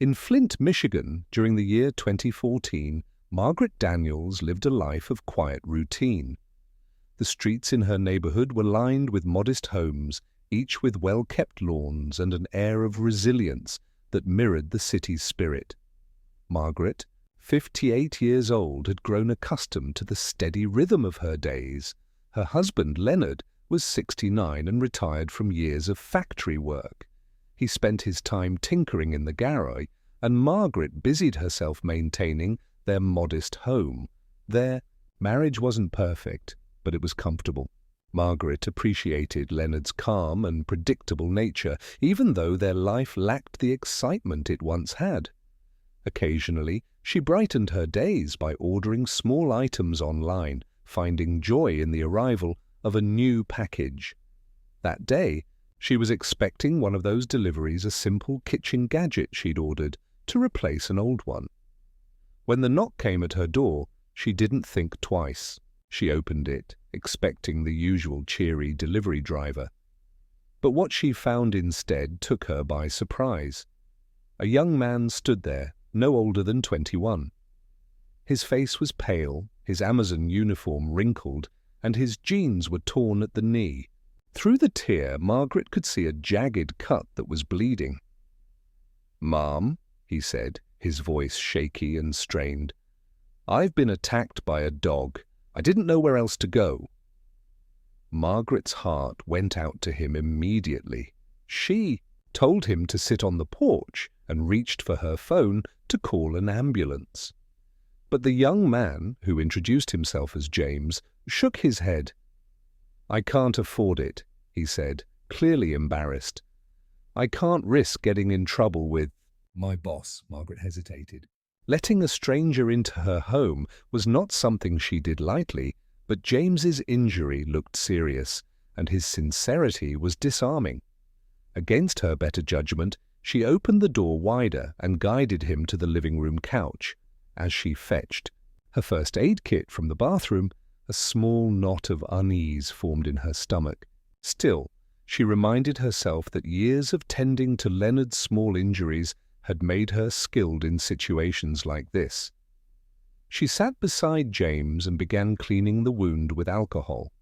In Flint, Michigan, during the year 2014, Margaret Daniels lived a life of quiet routine. The streets in her neighborhood were lined with modest homes, each with well-kept lawns and an air of resilience that mirrored the city's spirit. Margaret, 58 years old, had grown accustomed to the steady rhythm of her days. Her husband, Leonard, was 69 and retired from years of factory work. He spent his time tinkering in the garage, and Margaret busied herself maintaining their modest home. Their marriage wasn't perfect, but it was comfortable. Margaret appreciated Leonard's calm and predictable nature, even though their life lacked the excitement it once had. Occasionally, she brightened her days by ordering small items online, finding joy in the arrival of a new package. That day, she was expecting one of those deliveries, a simple kitchen gadget she'd ordered, to replace an old one. When the knock came at her door, she didn't think twice. She opened it, expecting the usual cheery delivery driver. But what she found instead took her by surprise. A young man stood there, no older than 21. His face was pale, his Amazon uniform wrinkled, and his jeans were torn at the knee. Through the tear, Margaret could see a jagged cut that was bleeding. "Ma'am," he said, his voice shaky and strained, "I've been attacked by a dog. I didn't know where else to go." Margaret's heart went out to him immediately. She told him to sit on the porch and reached for her phone to call an ambulance. But the young man, who introduced himself as James, shook his head. "I can't afford it," he said, clearly embarrassed. "I can't risk getting in trouble with my boss." Margaret hesitated. Letting a stranger into her home was not something she did lightly, but James's injury looked serious, and his sincerity was disarming. Against her better judgment, she opened the door wider and guided him to the living room couch. As she fetched her first aid kit from the bathroom, a small knot of unease formed in her stomach. Still, she reminded herself that years of tending to Leonard's small injuries had made her skilled in situations like this. She sat beside James and began cleaning the wound with alcohol.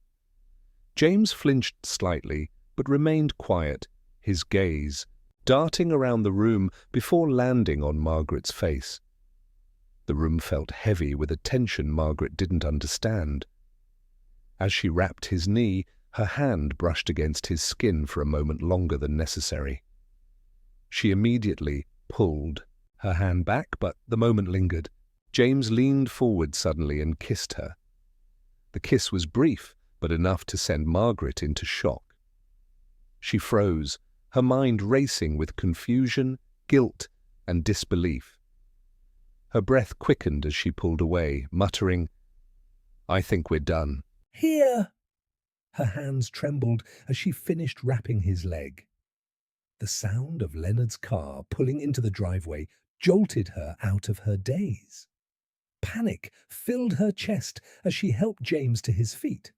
James flinched slightly, but remained quiet, his gaze darting around the room before landing on Margaret's face. The room felt heavy with a tension Margaret didn't understand. As she wrapped his knee, her hand brushed against his skin for a moment longer than necessary. She immediately pulled her hand back, but the moment lingered. James leaned forward suddenly and kissed her. The kiss was brief, but enough to send Margaret into shock. She froze, her mind racing with confusion, guilt, and disbelief. Her breath quickened as she pulled away, muttering, "I think we're done." "Here!" Her hands trembled as she finished wrapping his leg. The sound of Leonard's car pulling into the driveway jolted her out of her daze. Panic filled her chest as she helped James to his feet.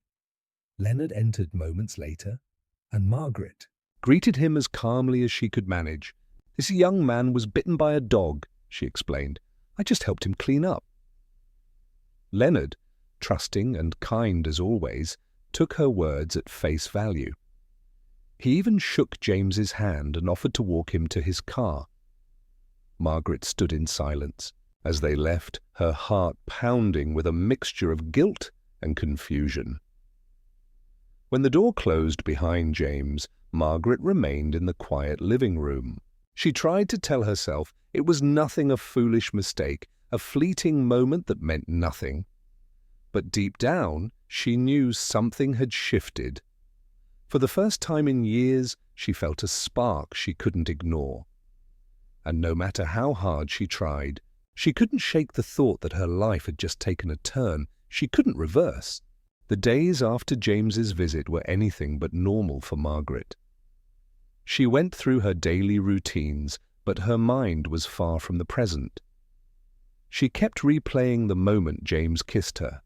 Leonard entered moments later, and Margaret greeted him as calmly as she could manage. "This young man was bitten by a dog," she explained. "I just helped him clean up." Leonard, trusting and kind as always, took her words at face value. He even shook James's hand and offered to walk him to his car. Margaret stood in silence. As they left, her heart pounding with a mixture of guilt and confusion. When the door closed behind James, Margaret remained in the quiet living room. She tried to tell herself it was nothing, a foolish mistake, a fleeting moment that meant nothing. But deep down, she knew something had shifted. For the first time in years, she felt a spark she couldn't ignore. And no matter how hard she tried, she couldn't shake the thought that her life had just taken a turn she couldn't reverse. The days after James's visit were anything but normal for Margaret. She went through her daily routines, but her mind was far from the present. She kept replaying the moment James kissed her.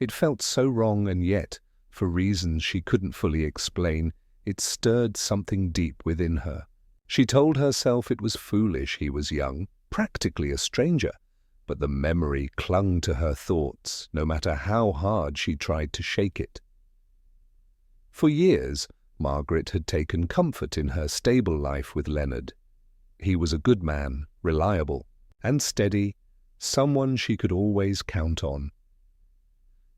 It felt so wrong, and yet, for reasons she couldn't fully explain, it stirred something deep within her. She told herself it was foolish he was young, practically a stranger, but the memory clung to her thoughts, no matter how hard she tried to shake it. For years, Margaret had taken comfort in her stable life with Leonard. He was a good man, reliable and steady, someone she could always count on.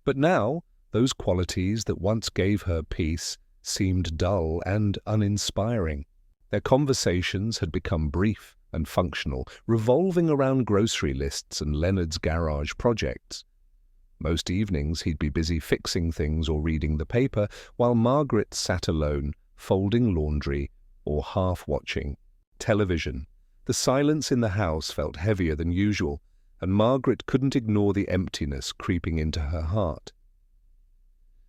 But now, those qualities that once gave her peace seemed dull and uninspiring. Their conversations had become brief and functional, revolving around grocery lists and Leonard's garage projects. Most evenings he'd be busy fixing things or reading the paper, while Margaret sat alone, folding laundry or half-watching television. The silence in the house felt heavier than usual, and Margaret couldn't ignore the emptiness creeping into her heart.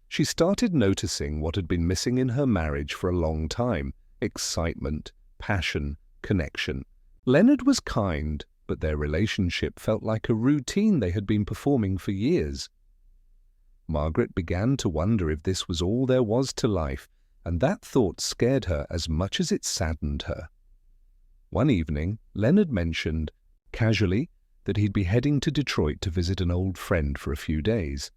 She started noticing what had been missing in her marriage for a long time: excitement, passion, connection. Leonard was kind, but their relationship felt like a routine they had been performing for years. Margaret began to wonder if this was all there was to life, and that thought scared her as much as it saddened her. One evening, Leonard mentioned, casually, that he'd be heading to Detroit to visit an old friend for a few days.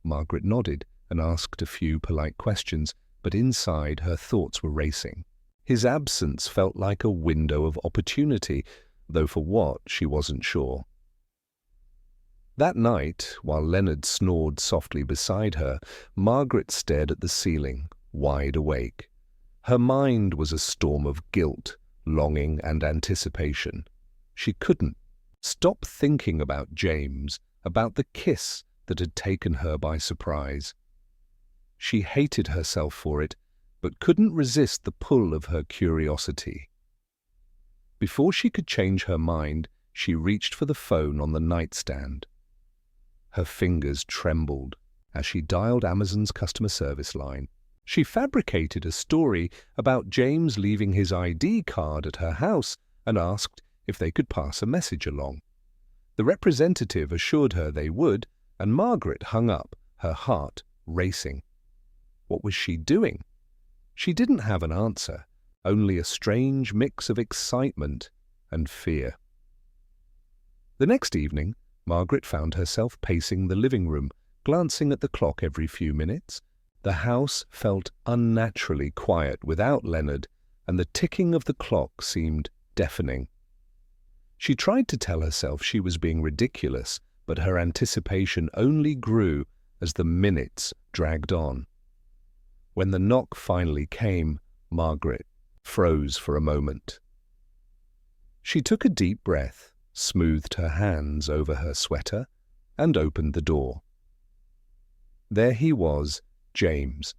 Margaret nodded and asked a few polite questions, but inside her thoughts were racing. His absence felt like a window of opportunity, though for what, she wasn't sure. That night, while Leonard snored softly beside her, Margaret stared at the ceiling, wide awake. Her mind was a storm of guilt, longing and anticipation. She couldn't stop thinking about James, about the kiss that had taken her by surprise. She hated herself for it, but couldn't resist the pull of her curiosity. Before she could change her mind, she reached for the phone on the nightstand. Her fingers trembled as she dialed Amazon's customer service line. She fabricated a story about James leaving his ID card at her house and asked if they could pass a message along. The representative assured her they would, and Margaret hung up, her heart racing. What was she doing? She didn't have an answer, only a strange mix of excitement and fear. The next evening, Margaret found herself pacing the living room, glancing at the clock every few minutes. The house felt unnaturally quiet without Leonard, and the ticking of the clock seemed deafening. She tried to tell herself she was being ridiculous, but her anticipation only grew as the minutes dragged on. When the knock finally came, Margaret froze for a moment. She took a deep breath, smoothed her hands over her sweater, and opened the door. There he was, James.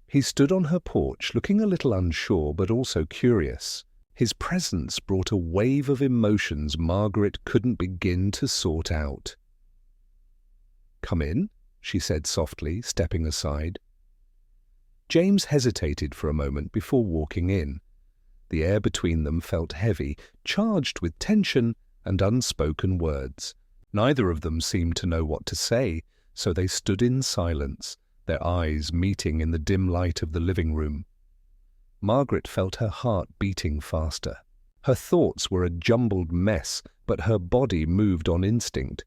He stood on her porch, looking a little unsure but also curious. His presence brought a wave of emotions Margaret couldn't begin to sort out. "Come in," she said softly, stepping aside. James hesitated for a moment before walking in. The air between them felt heavy, charged with tension and unspoken words. Neither of them seemed to know what to say, so they stood in silence, their eyes meeting in the dim light of the living room. Margaret felt her heart beating faster. Her thoughts were a jumbled mess, but her body moved on instinct.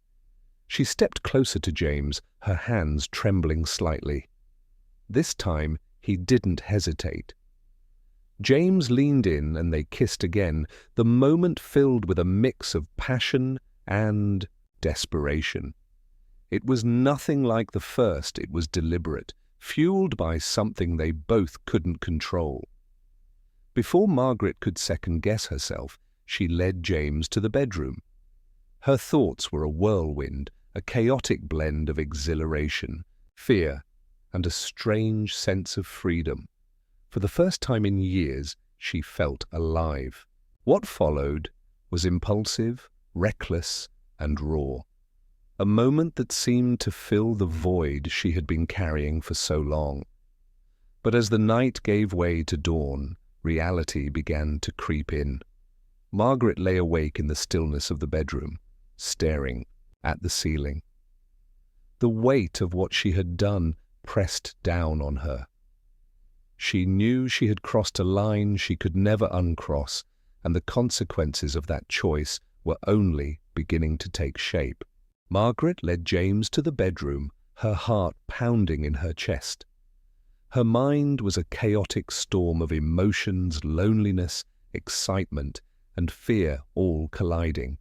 She stepped closer to James, her hands trembling slightly. This time, he didn't hesitate. James leaned in and they kissed again, the moment filled with a mix of passion and desperation. It was nothing like the first. It was deliberate, fueled by something they both couldn't control. Before Margaret could second-guess herself, she led James to the bedroom. Her thoughts were a whirlwind, a chaotic blend of exhilaration, fear, and a strange sense of freedom. For the first time in years, she felt alive. What followed was impulsive, reckless, and raw. A moment that seemed to fill the void she had been carrying for so long. But as the night gave way to dawn, reality began to creep in. Margaret lay awake in the stillness of the bedroom, staring at the ceiling. The weight of what she had done pressed down on her. She knew she had crossed a line she could never uncross, and the consequences of that choice were only beginning to take shape. Margaret led James to the bedroom, her heart pounding in her chest. Her mind was a chaotic storm of emotions, loneliness, excitement, and fear all colliding.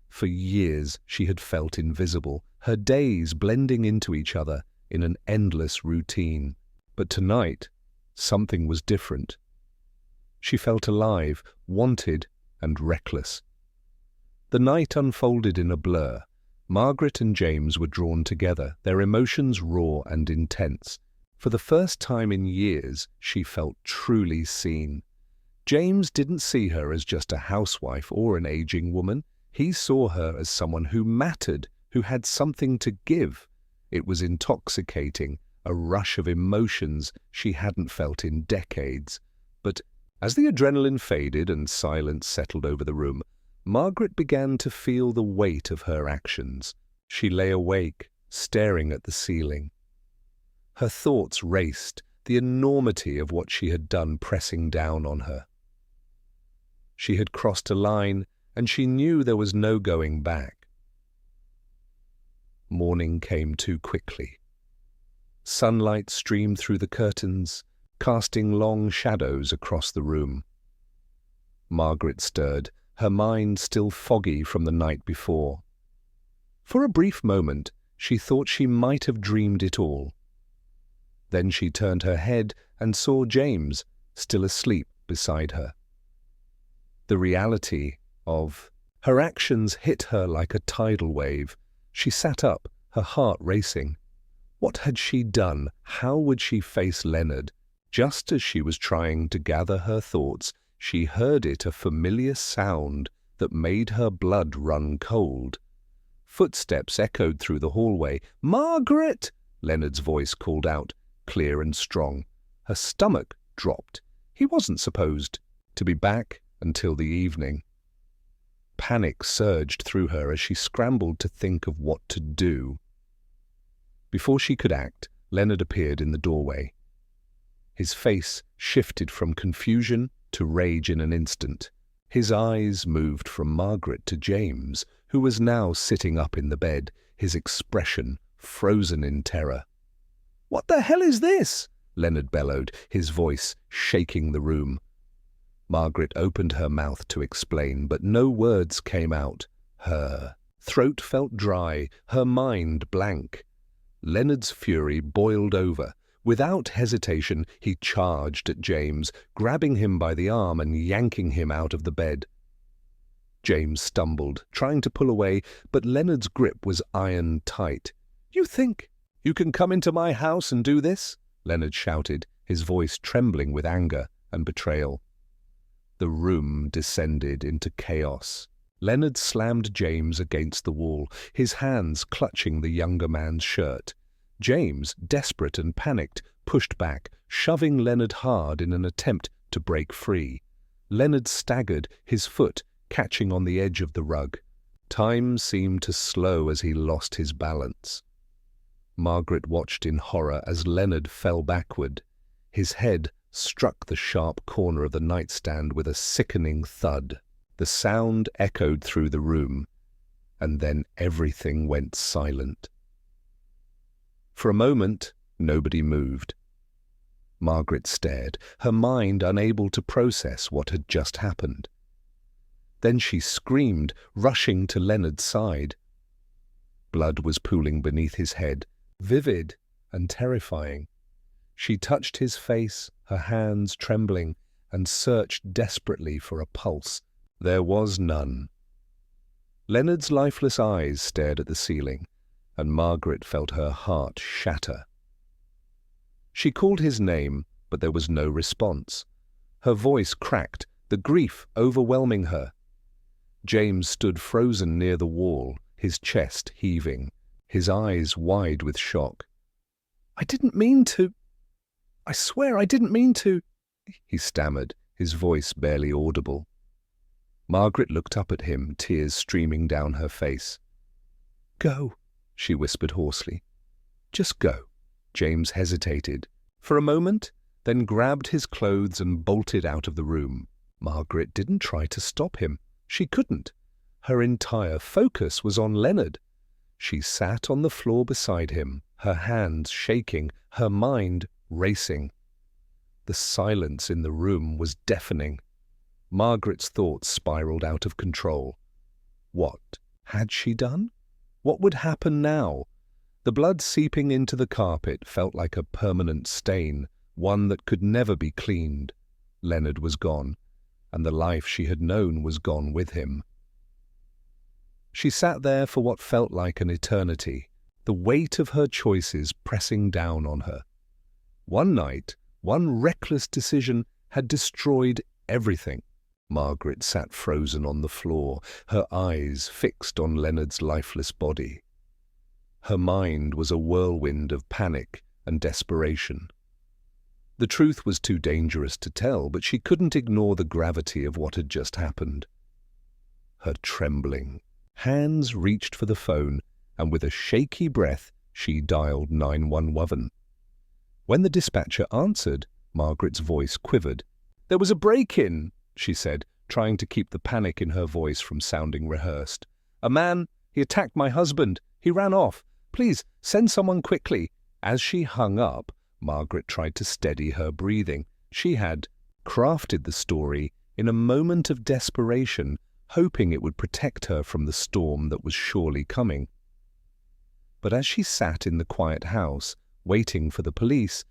For years she had felt invisible, her days blending into each other in an endless routine. But tonight, something was different. She felt alive, wanted, and reckless. The night unfolded in a blur. Margaret and James were drawn together, their emotions raw and intense. For the first time in years, she felt truly seen. James didn't see her as just a housewife or an aging woman. He saw her as someone who mattered, who had something to give. It was intoxicating, a rush of emotions she hadn't felt in decades. But as the adrenaline faded and silence settled over the room, Margaret began to feel the weight of her actions. She lay awake, staring at the ceiling. Her thoughts raced, the enormity of what she had done pressing down on her. She had crossed a line, and she knew there was no going back. Morning came too quickly. Sunlight streamed through the curtains, casting long shadows across the room. Margaret stirred, her mind still foggy from the night before. For a brief moment, she thought she might have dreamed it all. Then she turned her head and saw James, still asleep beside her. The reality of her actions hit her like a tidal wave. She sat up, her heart racing. What had she done? How would she face Leonard? Just as she was trying to gather her thoughts, she heard a familiar sound that made her blood run cold. Footsteps echoed through the hallway. "Margaret!" Leonard's voice called out, clear and strong. Her stomach dropped. He wasn't supposed to be back until the evening. Panic surged through her as she scrambled to think of what to do. Before she could act, Leonard appeared in the doorway. His face shifted from confusion to rage in an instant. His eyes moved from Margaret to James, who was now sitting up in the bed, his expression frozen in terror. "What the hell is this?" Leonard bellowed, his voice shaking the room. Margaret opened her mouth to explain, but no words came out. Her throat felt dry, her mind blank. Leonard's fury boiled over. Without hesitation, he charged at James, grabbing him by the arm and yanking him out of the bed. James stumbled, trying to pull away, but Leonard's grip was iron tight. "You think you can come into my house and do this?" Leonard shouted, his voice trembling with anger and betrayal. The room descended into chaos. Leonard slammed James against the wall, his hands clutching the younger man's shirt. James, desperate and panicked, pushed back, shoving Leonard hard in an attempt to break free. Leonard staggered, his foot catching on the edge of the rug. Time seemed to slow as he lost his balance. Margaret watched in horror as Leonard fell backward. His head struck the sharp corner of the nightstand with a sickening thud. The sound echoed through the room, and then everything went silent. For a moment, nobody moved. Margaret stared, her mind unable to process what had just happened. Then she screamed, rushing to Leonard's side. Blood was pooling beneath his head, vivid and terrifying. She touched his face, her hands trembling, and searched desperately for a pulse. There was none. Leonard's lifeless eyes stared at the ceiling, and Margaret felt her heart shatter. She called his name, but there was no response. Her voice cracked, the grief overwhelming her. James stood frozen near the wall, his chest heaving, his eyes wide with shock. "I didn't mean to. I swear I didn't mean to," he stammered, his voice barely audible. Margaret looked up at him, tears streaming down her face. "Go," she whispered hoarsely. "Just go." James hesitated. For a moment, then grabbed his clothes and bolted out of the room. Margaret didn't try to stop him. She couldn't. Her entire focus was on Leonard. She sat on the floor beside him, her hands shaking, her mind racing. The silence in the room was deafening. Margaret's thoughts spiraled out of control. What had she done? What would happen now? The blood seeping into the carpet felt like a permanent stain, one that could never be cleaned. Leonard was gone, and the life she had known was gone with him. She sat there for what felt like an eternity, the weight of her choices pressing down on her. One night, one reckless decision had destroyed everything. Margaret sat frozen on the floor, her eyes fixed on Leonard's lifeless body. Her mind was a whirlwind of panic and desperation. The truth was too dangerous to tell, but she couldn't ignore the gravity of what had just happened. Her trembling hands reached for the phone, and with a shaky breath, she dialed 911. When the dispatcher answered, Margaret's voice quivered. "There was a break-in," she said, trying to keep the panic in her voice from sounding rehearsed. "A man, he attacked my husband. He ran off. Please, send someone quickly." As she hung up, Margaret tried to steady her breathing. She had crafted the story in a moment of desperation, hoping it would protect her from the storm that was surely coming. But as she sat in the quiet house, waiting for the police,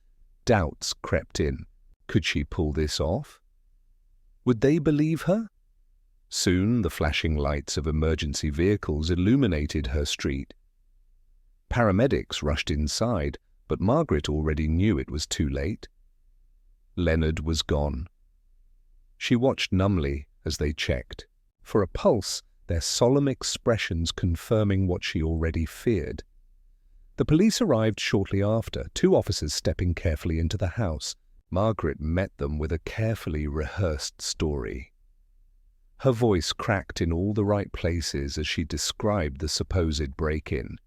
doubts crept in. Could she pull this off? Would they believe her? Soon the flashing lights of emergency vehicles illuminated her street. Paramedics rushed inside, but Margaret already knew it was too late. Leonard was gone. She watched numbly as they checked. For a pulse, their solemn expressions confirming what she already feared. The police arrived shortly after, 2 officers stepping carefully into the house. Margaret met them with a carefully rehearsed story. Her voice cracked in all the right places as she described the supposed break-in.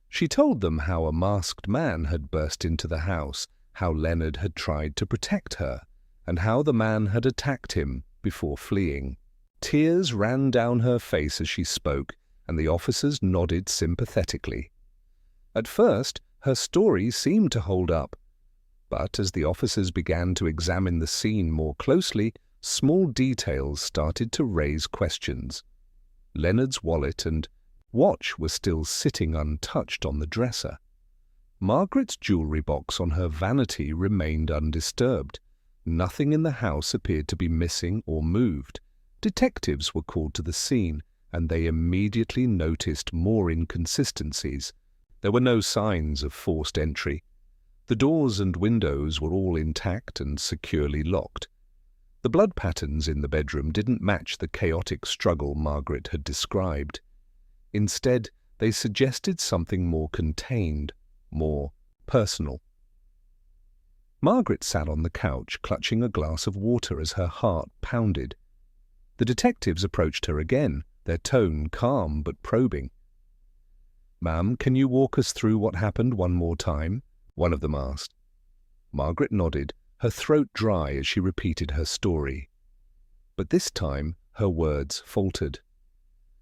She told them how a masked man had burst into the house, how Leonard had tried to protect her, and how the man had attacked him before fleeing. Tears ran down her face as she spoke, and the officers nodded sympathetically. At first, her story seemed to hold up, but as the officers began to examine the scene more closely, small details started to raise questions. Leonard's wallet and watch were still sitting untouched on the dresser. Margaret's jewelry box on her vanity remained undisturbed. Nothing in the house appeared to be missing or moved. Detectives were called to the scene, and they immediately noticed more inconsistencies. There were no signs of forced entry. The doors and windows were all intact and securely locked. The blood patterns in the bedroom didn't match the chaotic struggle Margaret had described. Instead, they suggested something more contained, more personal. Margaret sat on the couch, clutching a glass of water as her heart pounded. The detectives approached her again, their tone calm but probing. "Ma'am, can you walk us through what happened one more time?" one of them asked. Margaret nodded, her throat dry as she repeated her story. But this time, her words faltered.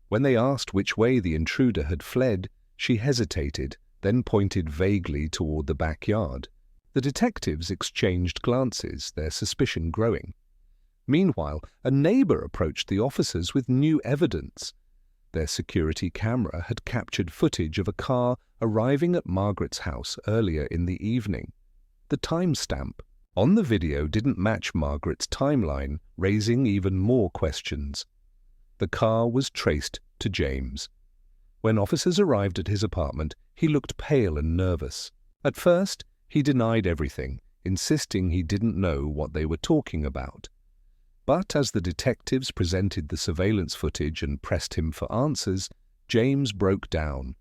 When they asked which way the intruder had fled, she hesitated, then pointed vaguely toward the backyard. The detectives exchanged glances, their suspicion growing. Meanwhile, a neighbor approached the officers with new evidence. Their security camera had captured footage of a car arriving at Margaret's house earlier in the evening. The timestamp on the video didn't match Margaret's timeline, raising even more questions. The car was traced to James. When officers arrived at his apartment, he looked pale and nervous. At first, he denied everything, insisting he didn't know what they were talking about. But as the detectives presented the surveillance footage and pressed him for answers, James broke down.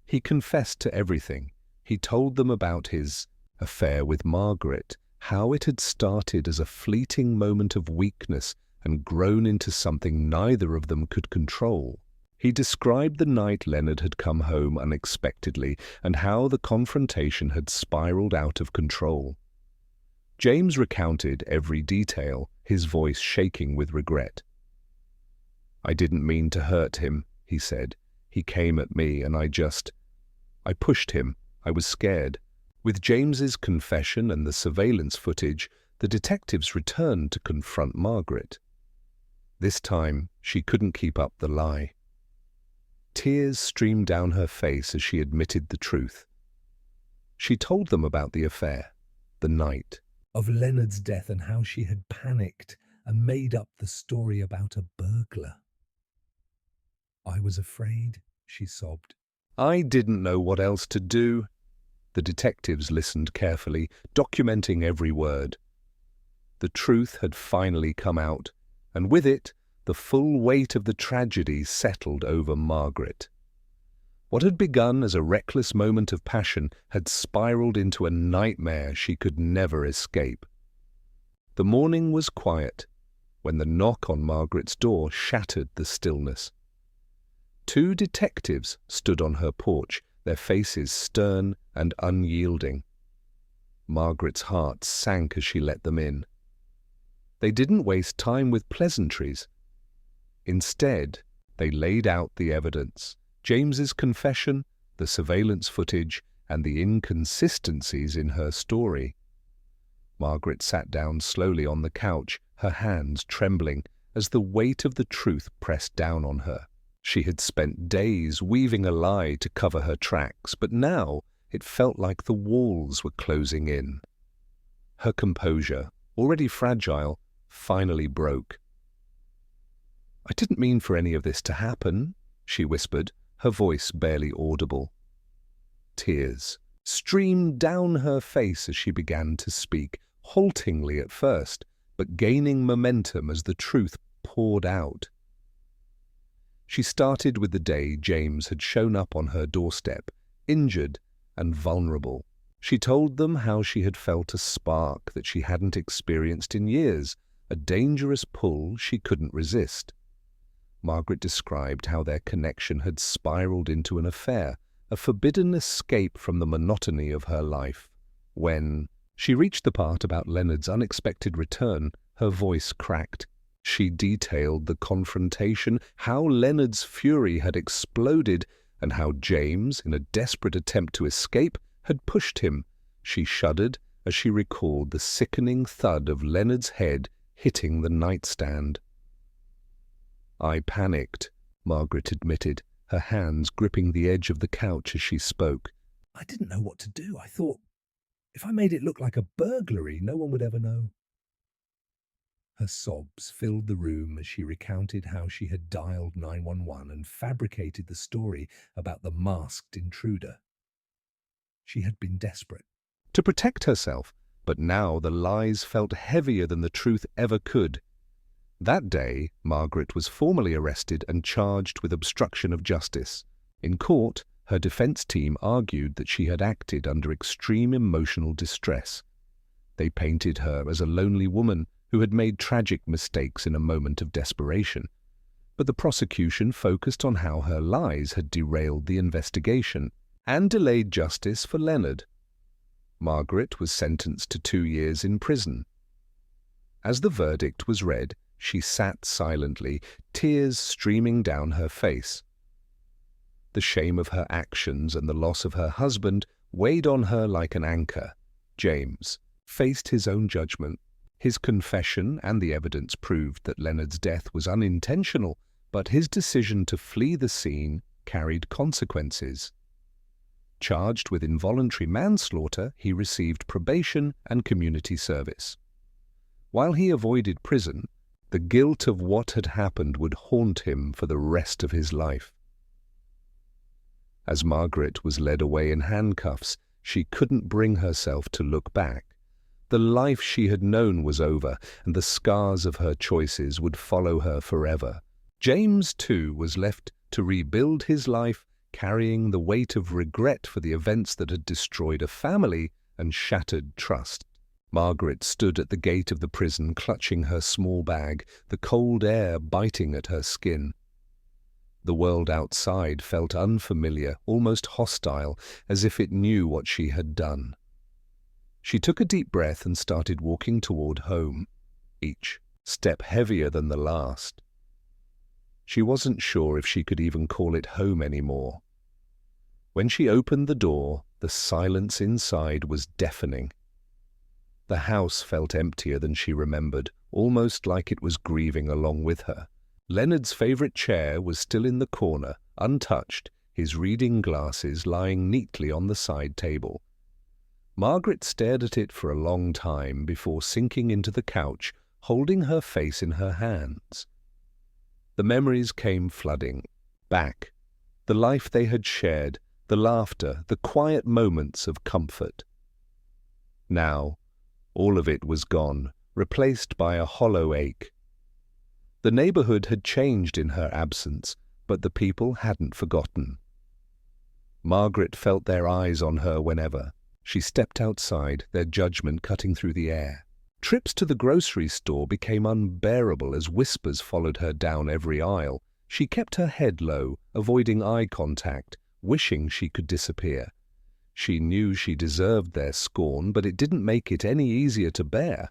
He confessed to everything. He told them about his affair with Margaret, how it had started as a fleeting moment of weakness and grown into something neither of them could control. He described the night Leonard had come home unexpectedly and how the confrontation had spiraled out of control. James recounted every detail, his voice shaking with regret. "I didn't mean to hurt him," he said. "He came at me and I pushed him. I was scared." With James's confession and the surveillance footage, the detectives returned to confront Margaret. This time, she couldn't keep up the lie. Tears streamed down her face as she admitted the truth. She told them about the affair, the night of Leonard's death, and how she had panicked and made up the story about a burglar. "I was afraid," she sobbed. "I didn't know what else to do." The detectives listened carefully, documenting every word. The truth had finally come out, and with it, the full weight of the tragedy settled over Margaret. What had begun as a reckless moment of passion had spiraled into a nightmare she could never escape. The morning was quiet when the knock on Margaret's door shattered the stillness. Two detectives stood on her porch, their faces stern and unyielding. Margaret's heart sank as she let them in. They didn't waste time with pleasantries. Instead, they laid out the evidence, James's confession, the surveillance footage, and the inconsistencies in her story. Margaret sat down slowly on the couch, her hands trembling as the weight of the truth pressed down on her. She had spent days weaving a lie to cover her tracks, but now it felt like the walls were closing in. Her composure, already fragile, finally broke. "I didn't mean for any of this to happen," she whispered, her voice barely audible. Tears streamed down her face as she began to speak, haltingly at first, but gaining momentum as the truth poured out. She started with the day James had shown up on her doorstep, injured and vulnerable. She told them how she had felt a spark that she hadn't experienced in years, a dangerous pull she couldn't resist. Margaret described how their connection had spiraled into an affair, a forbidden escape from the monotony of her life. When she reached the part about Leonard's unexpected return, her voice cracked. She detailed the confrontation, how Leonard's fury had exploded, and how James, in a desperate attempt to escape, had pushed him. She shuddered as she recalled the sickening thud of Leonard's head hitting the nightstand. "I panicked," Margaret admitted, her hands gripping the edge of the couch as she spoke. "I didn't know what to do. I thought, if I made it look like a burglary, no one would ever know." Her sobs filled the room as she recounted how she had dialed 911 and fabricated the story about the masked intruder. She had been desperate to protect herself, but now the lies felt heavier than the truth ever could. That day, Margaret was formally arrested and charged with obstruction of justice. In court, her defense team argued that she had acted under extreme emotional distress. They painted her as a lonely woman who had made tragic mistakes in a moment of desperation. But the prosecution focused on how her lies had derailed the investigation and delayed justice for Leonard. Margaret was sentenced to 2 years in prison. As the verdict was read, she sat silently, tears streaming down her face. The shame of her actions and the loss of her husband weighed on her like an anchor. James faced his own judgment. His confession and the evidence proved that Leonard's death was unintentional, but his decision to flee the scene carried consequences. Charged with involuntary manslaughter, he received probation and community service. While he avoided prison, the guilt of what had happened would haunt him for the rest of his life. As Margaret was led away in handcuffs, she couldn't bring herself to look back. The life she had known was over, and the scars of her choices would follow her forever. James, too, was left to rebuild his life, carrying the weight of regret for the events that had destroyed a family and shattered trust. Margaret stood at the gate of the prison, clutching her small bag, the cold air biting at her skin. The world outside felt unfamiliar, almost hostile, as if it knew what she had done. She took a deep breath and started walking toward home, each step heavier than the last. She wasn't sure if she could even call it home anymore. When she opened the door, the silence inside was deafening. The house felt emptier than she remembered, almost like it was grieving along with her. Leonard's favorite chair was still in the corner, untouched, his reading glasses lying neatly on the side table. Margaret stared at it for a long time before sinking into the couch, holding her face in her hands. The memories came flooding back, the life they had shared, the laughter, the quiet moments of comfort. Now, all of it was gone, replaced by a hollow ache. The neighborhood had changed in her absence, but the people hadn't forgotten. Margaret felt their eyes on her whenever she stepped outside, their judgment cutting through the air. Trips to the grocery store became unbearable as whispers followed her down every aisle. She kept her head low, avoiding eye contact, wishing she could disappear. She knew she deserved their scorn, but it didn't make it any easier to bear.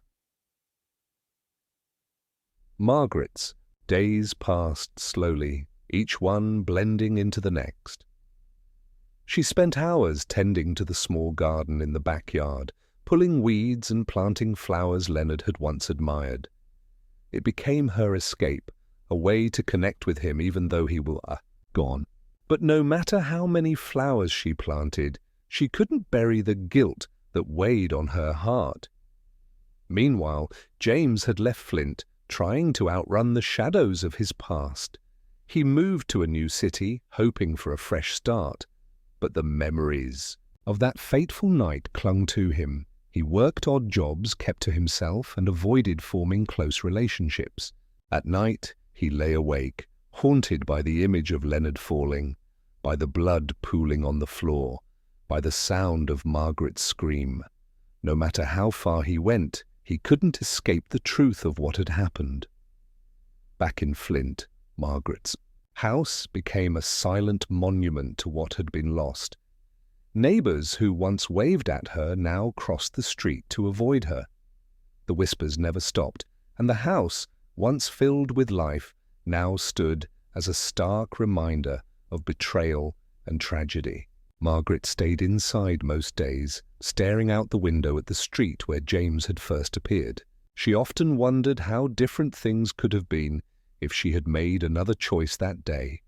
Margaret's days passed slowly, each one blending into the next. She spent hours tending to the small garden in the backyard, pulling weeds and planting flowers Leonard had once admired. It became her escape, a way to connect with him even though he was gone. But no matter how many flowers she planted, she couldn't bury the guilt that weighed on her heart. Meanwhile, James had left Flint, trying to outrun the shadows of his past. He moved to a new city, hoping for a fresh start. But the memories of that fateful night clung to him. He worked odd jobs, kept to himself, and avoided forming close relationships. At night, he lay awake, haunted by the image of Leonard falling, by the blood pooling on the floor, by the sound of Margaret's scream. No matter how far he went, he couldn't escape the truth of what had happened. Back in Flint, Margaret's house became a silent monument to what had been lost. Neighbors who once waved at her now crossed the street to avoid her. The whispers never stopped, and the house, once filled with life, now stood as a stark reminder of betrayal and tragedy. Margaret stayed inside most days, staring out the window at the street where James had first appeared. She often wondered how different things could have been if she had made another choice that day.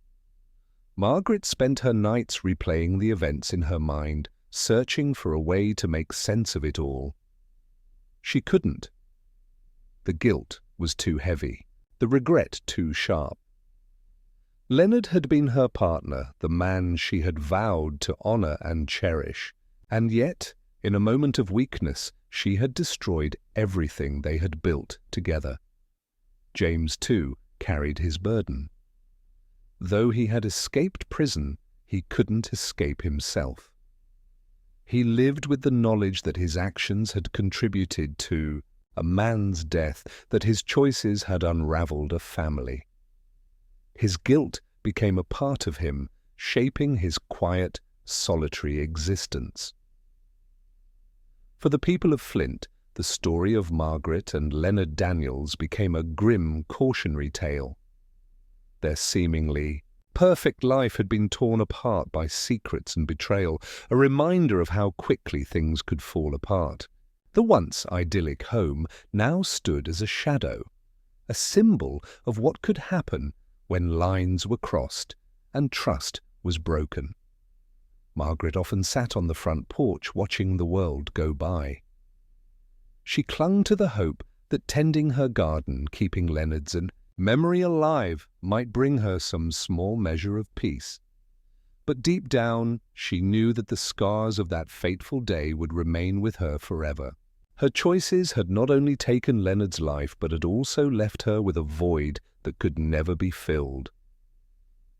Margaret spent her nights replaying the events in her mind, searching for a way to make sense of it all. She couldn't. The guilt was too heavy, the regret too sharp. Leonard had been her partner, the man she had vowed to honor and cherish, and yet, in a moment of weakness, she had destroyed everything they had built together. James, too, carried his burden. Though he had escaped prison, he couldn't escape himself. He lived with the knowledge that his actions had contributed to a man's death, that his choices had unraveled a family. His guilt became a part of him, shaping his quiet, solitary existence. For the people of Flint, the story of Margaret and Leonard Daniels became a grim, cautionary tale. Their seemingly perfect life had been torn apart by secrets and betrayal, a reminder of how quickly things could fall apart. The once idyllic home now stood as a shadow, a symbol of what could happen when lines were crossed and trust was broken. Margaret often sat on the front porch watching the world go by. She clung to the hope that tending her garden, keeping Leonard's memory alive, might bring her some small measure of peace. But deep down, she knew that the scars of that fateful day would remain with her forever. Her choices had not only taken Leonard's life, but had also left her with a void that could never be filled.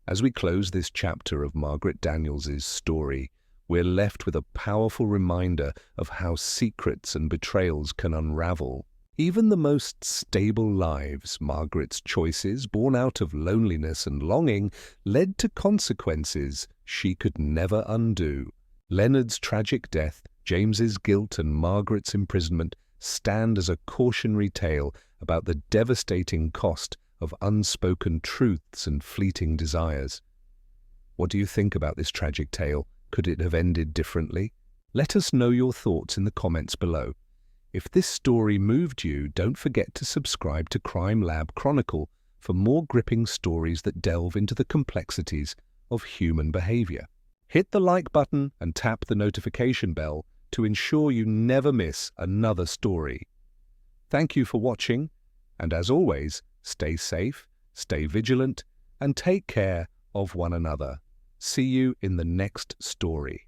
As we close this chapter of Margaret Daniels' story, we're left with a powerful reminder of how secrets and betrayals can unravel. Even the most stable lives, Margaret's choices, born out of loneliness and longing, led to consequences she could never undo. Leonard's tragic death, James's guilt, and Margaret's imprisonment stand as a cautionary tale about the devastating cost of unspoken truths and fleeting desires. What do you think about this tragic tale? Could it have ended differently? Let us know your thoughts in the comments below. If this story moved you, don't forget to subscribe to Crime Lab Chronicle for more gripping stories that delve into the complexities of human behavior. Hit the like button and tap the notification bell to ensure you never miss another story. Thank you for watching, and as always, stay safe, stay vigilant, and take care of one another. See you in the next story.